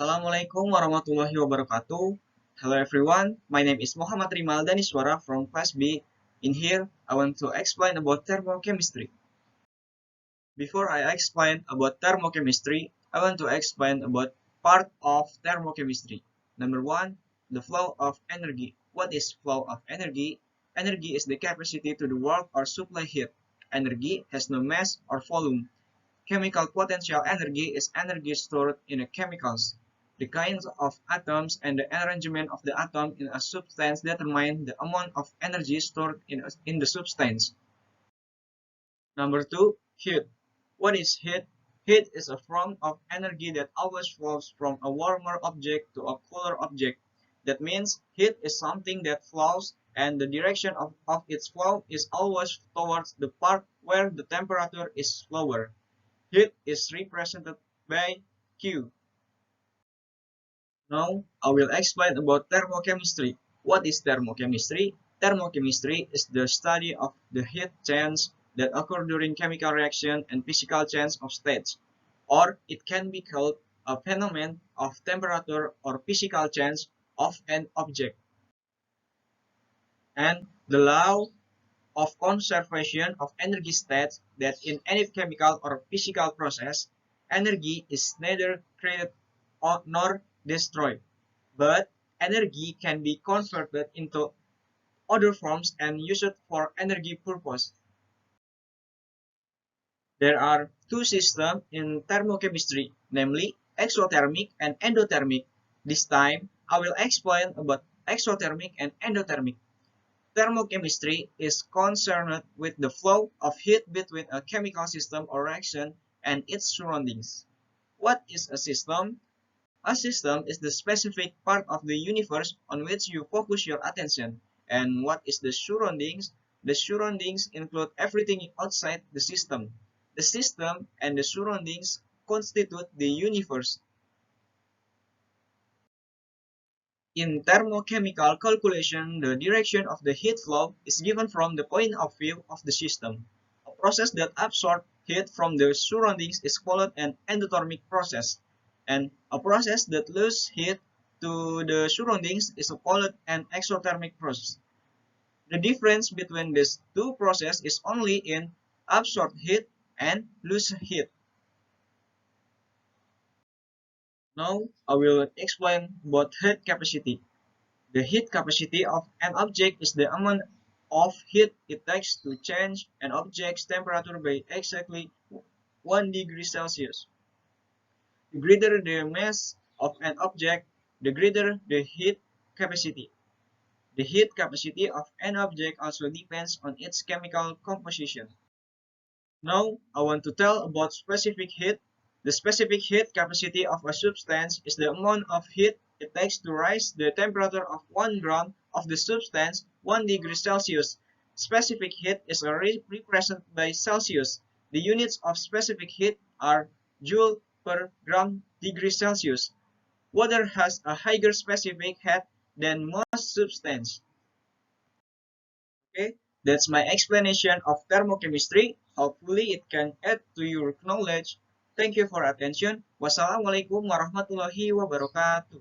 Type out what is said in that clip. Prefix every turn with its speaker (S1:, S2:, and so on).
S1: Assalamualaikum warahmatullahi wabarakatuh. Hello everyone, my name is Muhammad Rimal Daniswara from Class B. In here, I want to explain about thermochemistry. Before I explain about thermochemistry, I want to explain about part of thermochemistry. Number one, the flow of energy. What is flow of energy? Energy is the capacity to do work or supply heat. Energy has no mass or volume. Chemical potential energy is energy stored in chemicals. The kinds of atoms and the arrangement of the atom in a substance determine the amount of energy stored in the substance. Number two, heat. What is heat? Heat is a form of energy that always flows from a warmer object to a cooler object. That means heat is something that flows and the direction of its flow is always towards the part where the temperature is lower. Heat is represented by Q. Now, I will explain about thermochemistry. What is thermochemistry? Thermochemistry is the study of the heat change that occur during chemical reaction and physical change of states. Or it can be called a phenomenon of temperature or physical change of an object. And the law of conservation of energy states that in any chemical or physical process, energy is neither created nor destroyed, but energy can be converted into other forms and used for energy purpose. There are two systems in thermochemistry, namely exothermic and endothermic. This time, I will explain about exothermic and endothermic. Thermochemistry is concerned with the flow of heat between a chemical system or reaction and its surroundings. What is a system? A system is the specific part of the universe on which you focus your attention. And what is the surroundings? The surroundings include everything outside the system. The system and the surroundings constitute the universe. In thermochemical calculation, the direction of the heat flow is given from the point of view of the system. A process that absorbs heat from the surroundings is called an endothermic process, and a process that loses heat to the surroundings is called an exothermic process. The difference between these two processes is only in absorbed heat and lost heat. Now, I will explain about heat capacity. The heat capacity of an object is the amount of heat it takes to change an object's temperature by exactly 1 degree Celsius. The greater the mass of an object, the greater the heat capacity. The heat capacity of an object also depends on its chemical composition. Now, I want to tell about specific heat. The specific heat capacity of a substance is the amount of heat it takes to raise the temperature of 1 gram of the substance 1 degree Celsius. Specific heat is represented by Celsius. The units of specific heat are joule per gram degree Celsius. Water has a higher specific heat than most substances. Okay, that's my explanation of thermochemistry. Hopefully it can add to your knowledge. Thank you for attention. Wassalamualaikum warahmatullahi wabarakatuh.